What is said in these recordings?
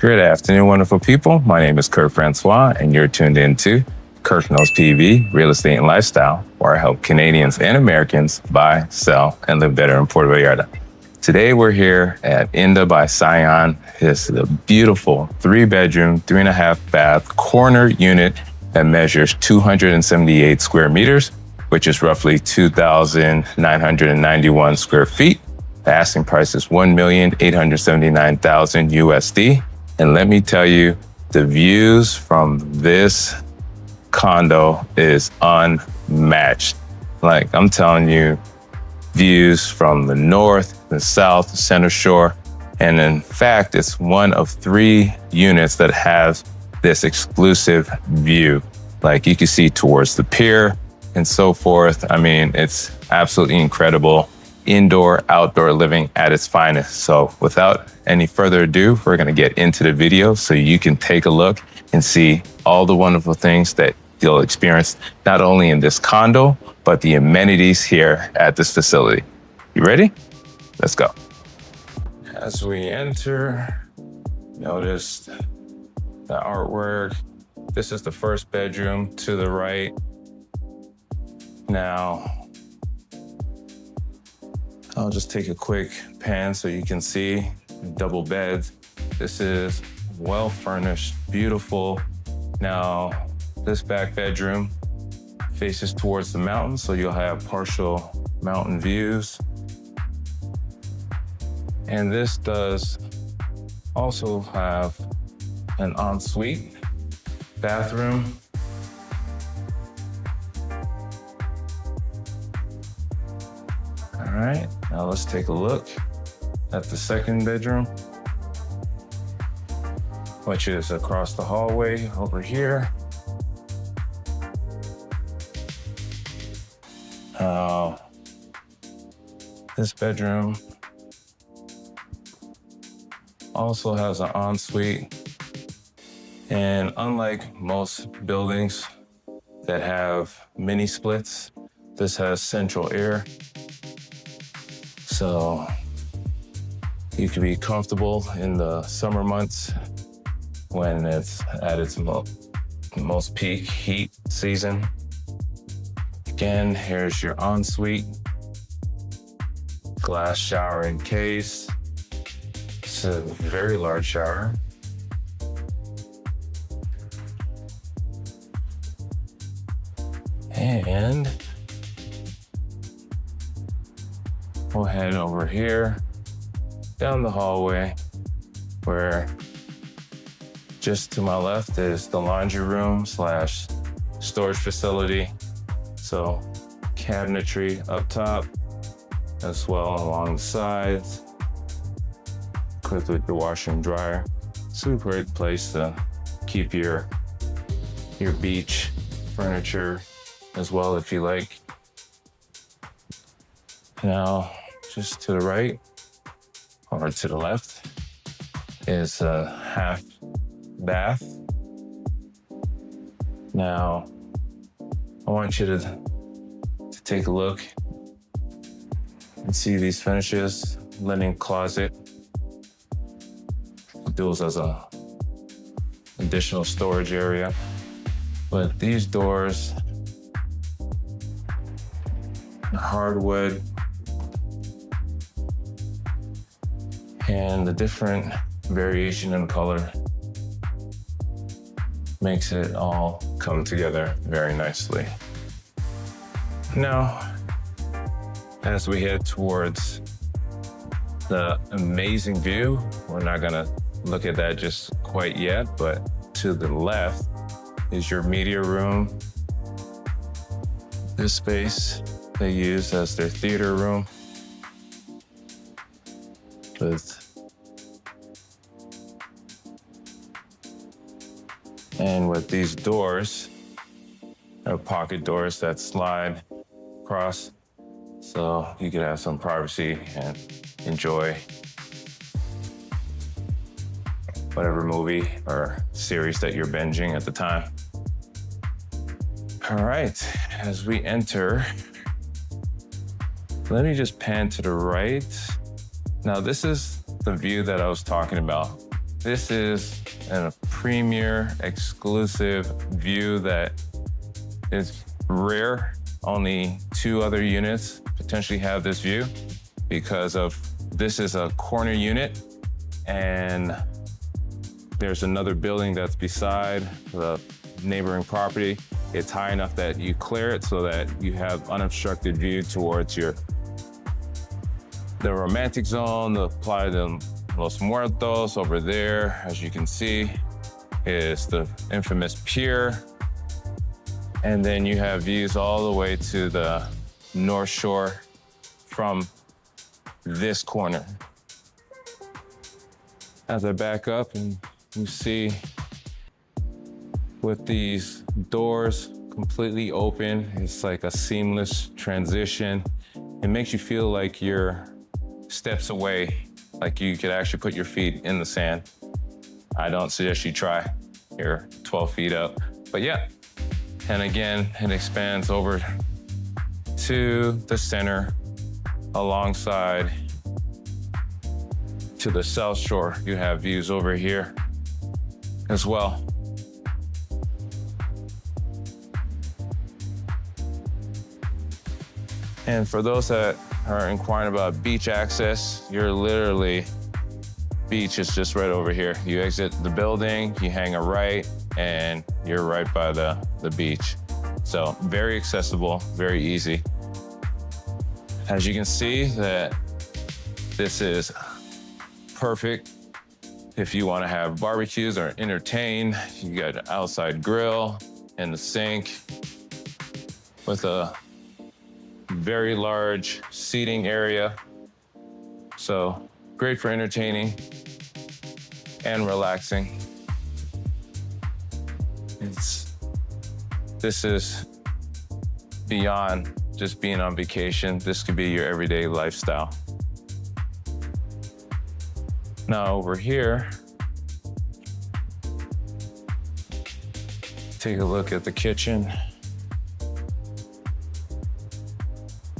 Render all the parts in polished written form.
Good afternoon, wonderful people. My name is Kirk Francois, and you're tuned in to Kirk Knows PV, Real Estate and Lifestyle, where I help Canadians and Americans buy, sell, and live better in Puerto Vallarta. Today, we're here at INDAH by Scion. This is a beautiful 3-bedroom, 3.5 bath corner unit that measures 278 square meters, which is roughly 2,991 square feet. The asking price is $1,879,000 USD. And let me tell you, the views from this condo is unmatched. Like, I'm telling you, views from the north, the south, the center shore. And in fact, it's one of 3 units that has this exclusive view. Like, you can see towards the pier and so forth. I mean, it's absolutely incredible. Indoor, outdoor living at its finest. So without any further ado, we're gonna get into the video so you can take a look and see all the wonderful things that you'll experience, not only in this condo, but the amenities here at this facility. You ready? Let's go. As we enter, notice the artwork. This is the first bedroom to the right. Now, I'll just take a quick pan so you can see double beds. This is well furnished, beautiful. Now, this back bedroom faces towards the mountains, so you'll have partial mountain views. And this does also have an ensuite bathroom. All right, now let's take a look at the second bedroom, which is across the hallway over here. This bedroom also has an ensuite, and unlike most buildings that have mini splits, this has central air. So you can be comfortable in the summer months when it's at its most peak heat season. Again, here's your ensuite, glass shower encased. It's a very large shower. And we'll head over here, down the hallway, where just to my left is the laundry room / storage facility. So cabinetry up top, as well along the sides, equipped with your washer and dryer. Super great place to keep your beach furniture as well, if you like. Now, just to the right or to the left is a half bath. Now, I want you to take a look and see these finishes. Linen closet. Duals as a additional storage area. But these doors, hardwood, and the different variation in color makes it all come together very nicely. Now, as we head towards the amazing view, we're not gonna look at that just quite yet, but to the left is your media room. This space they use as their theater room. With these doors, they're pocket doors that slide across, so you could have some privacy and enjoy whatever movie or series that you're binging at the time. All right, as we enter, let me just pan to the right. Now, this is the view that I was talking about. This is a premier exclusive view that is rare. Only 2 other units potentially have this view because of this is a corner unit and there's another building that's beside the neighboring property. It's high enough that you clear it so that you have unobstructed view towards the romantic zone, the Playa de Los Muertos. Over there, as you can see, is the infamous pier. And then you have views all the way to the North Shore from this corner. As I back up and you see with these doors completely open, it's like a seamless transition. It makes you feel like you're steps away, like you could actually put your feet in the sand. I don't suggest you try. You're 12 feet up, but yeah. And again, it expands over to the center alongside to the South Shore. You have views over here as well. And for those that are inquiring about beach access, you're literally, beach is just right over here. You exit the building, you hang a right, and you're right by the beach. So very accessible, very easy. As you can see that this is perfect if you want to have barbecues or entertain. You got an outside grill and the sink with a very large seating area. So great for entertaining and relaxing. This is beyond just being on vacation. This could be your everyday lifestyle. Now over here, take a look at the kitchen.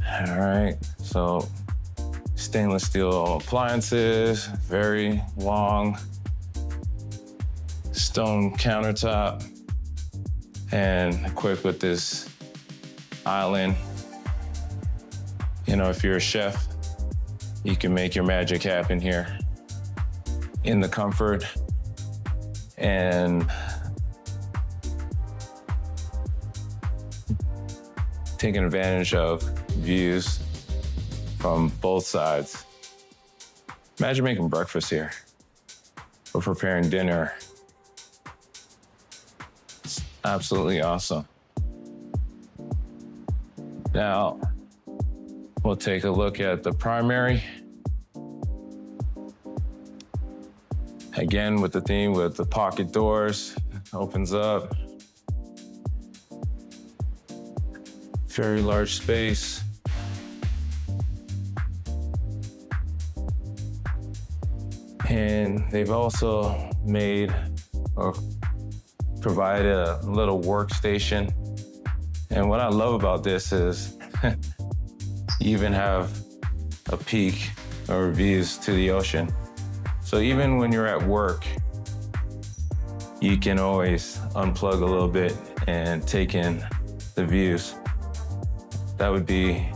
All right, so stainless steel appliances, very long stone countertop, and equipped with this island. You know, if you're a chef, you can make your magic happen here in the comfort and taking advantage of views from both sides. Imagine making breakfast here or preparing dinner. It's absolutely awesome. Now, we'll take a look at the primary. Again, with the theme with the pocket doors, opens up. Very large space. And they've also made or provided a little workstation. And what I love about this is you even have a peek or views to the ocean. So even when you're at work, you can always unplug a little bit and take in the views. That would be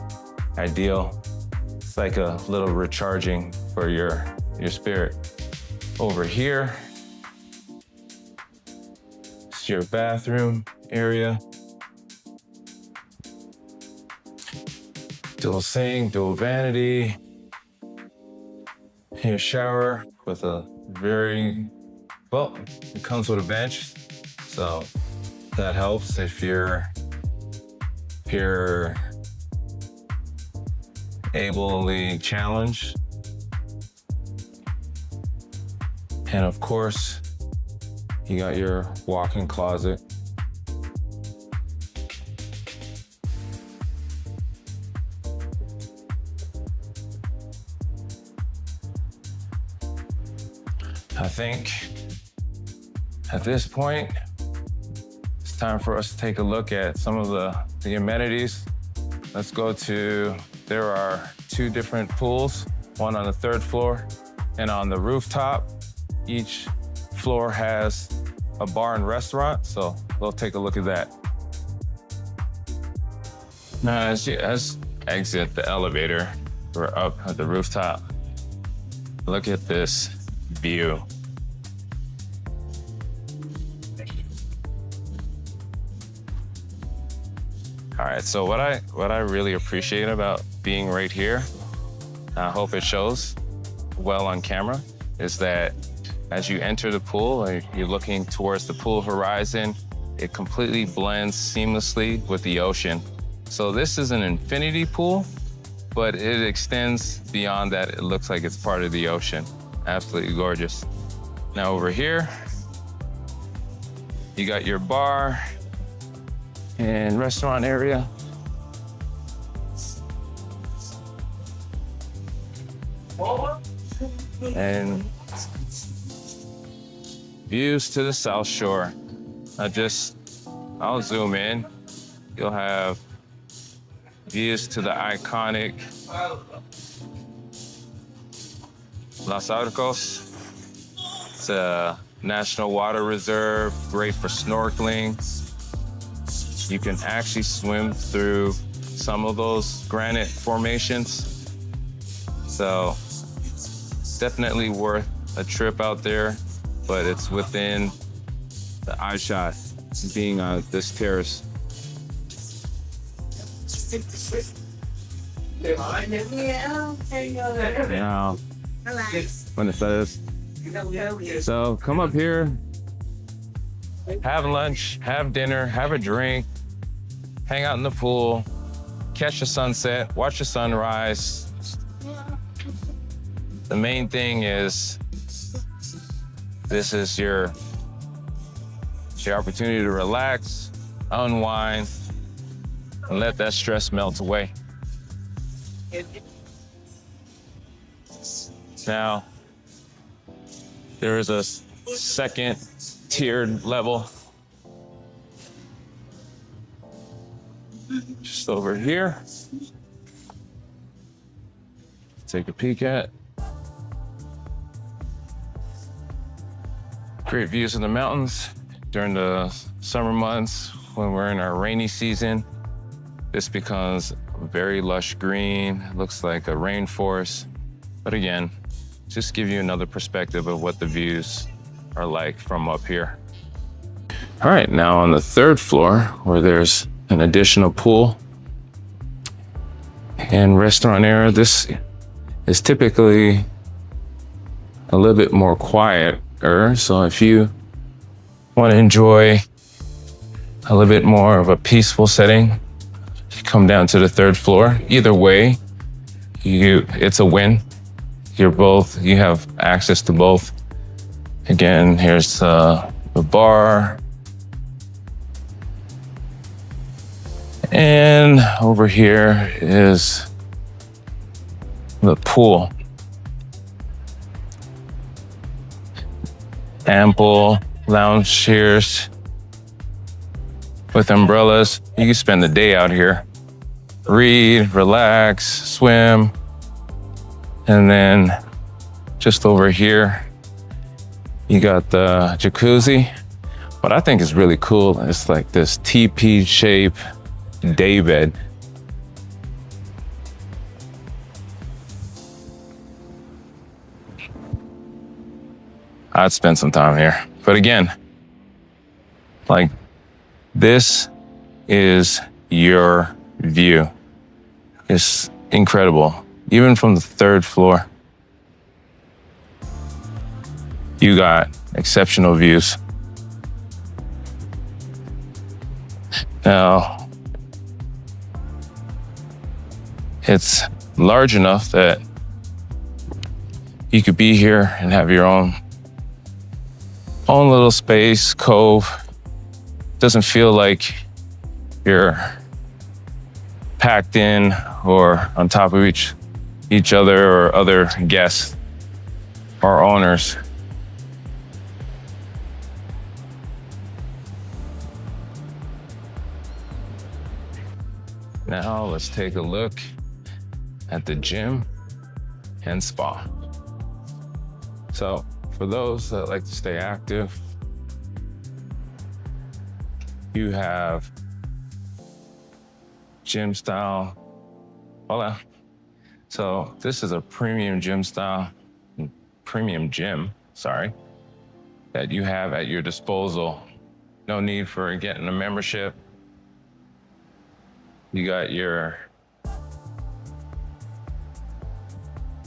ideal. It's like a little recharging for your spirit. Over here, it's your bathroom area. Dual sink, dual vanity. Your shower with a well, it comes with a bench. So that helps if you're ably challenged. And of course, you got your walk-in closet. I think at this point, it's time for us to take a look at some of the amenities. Let's go to, there are 2 different pools, one on the 3rd floor and on the rooftop. each floor has a bar and restaurant, so we'll take a look at that. Now, as you exit the elevator, we're up at the rooftop. Look at this view. All right, so what I really appreciate about being right here, I hope it shows well on camera, is that as you enter the pool, you're looking towards the pool horizon, it completely blends seamlessly with the ocean. So this is an infinity pool, but it extends beyond that. It looks like it's part of the ocean. Absolutely gorgeous. Now over here, you got your bar and restaurant area. And views to the South Shore. I'll zoom in. You'll have views to the iconic Los Arcos. It's a national water reserve, great for snorkeling. You can actually swim through some of those granite formations. So definitely worth a trip out there, but it's within the eye shot being on this terrace. Now, when it says, so come up here, have lunch, have dinner, have a drink, hang out in the pool, catch the sunset, watch the sunrise. The main thing is, this is your opportunity to relax, unwind, and let that stress melt away. Now, there is a second tiered level just over here. Take a peek at. Great views of the mountains during the summer months. When we're in our rainy season, this becomes very lush green. It looks like a rainforest. But again, just give you another perspective of what the views are like from up here. All right, now on the third floor, where there's an additional pool and restaurant area, this is typically a little bit more quieter. So if you want to enjoy a little bit more of a peaceful setting, you come down to the third floor. Either way, it's a win. You have access to both. Again, here's the bar. And over here is the pool. Ample lounge chairs with umbrellas. You can spend the day out here. Read, relax, swim. And then just over here, you got the jacuzzi. What I think is really cool is like this teepee shape day bed. I'd spend some time here. But again, like, this is your view. It's incredible. Even from the third floor, you got exceptional views. Now, it's large enough that you could be here and have your own little space, cove. Doesn't feel like you're packed in or on top of each other or other guests or owners. Now let's take a look at the gym and spa. So for those that like to stay active, you have gym style. Hold on. So this is a premium gym style, sorry, that you have at your disposal. No need for getting a membership. You got your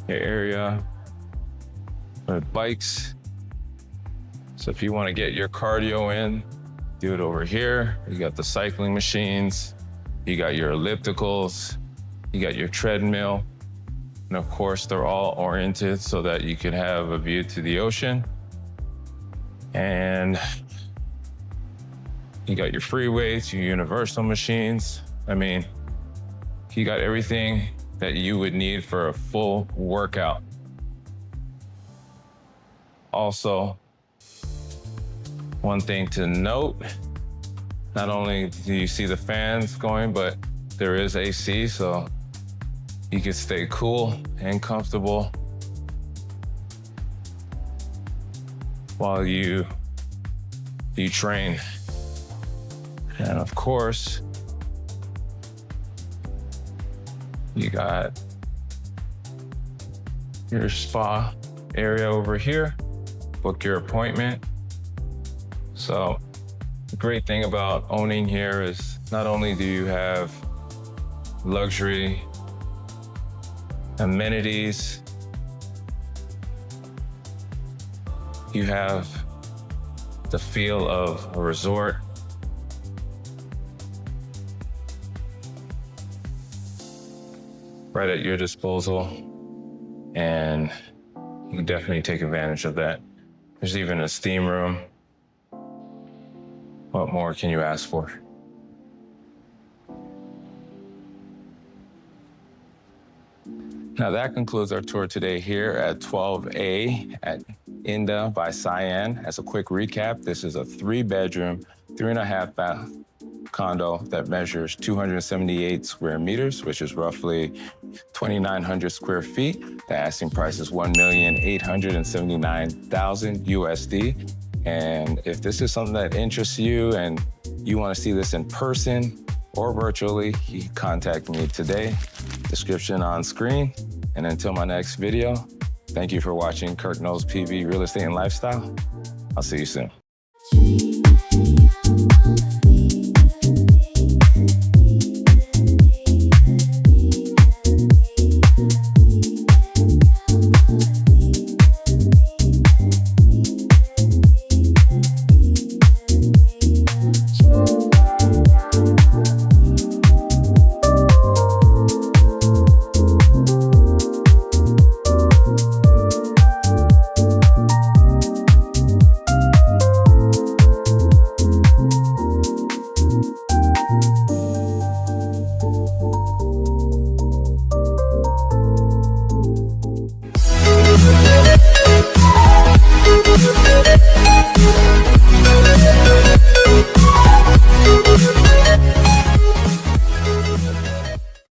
area with bikes. So if you want to get your cardio in, do it over here. You got the cycling machines, you got your ellipticals, you got your treadmill. And of course, they're all oriented so that you can have a view to the ocean. And you got your free weights, your universal machines. I mean, you got everything that you would need for a full workout. Also, one thing to note, not only do you see the fans going, but there is AC, so you can stay cool and comfortable while you train. And of course, you got your spa area over here. Book your appointment. So the great thing about owning here is not only do you have luxury amenities, you have the feel of a resort. Right at your disposal, and you can definitely take advantage of that. There's even a steam room. What more can you ask for? Now that concludes our tour today here at 12A at INDAH by Cyan. As a quick recap, this is a 3-bedroom, 3.5 bath condo that measures 278 square meters, which is roughly 2,900 square feet. The asking price is $1,879,000 USD. And if this is something that interests you and you want to see this in person or virtually, you can contact me today. Description on screen. And until my next video, thank you for watching Kirk Knows PV Real Estate and Lifestyle. I'll see you soon.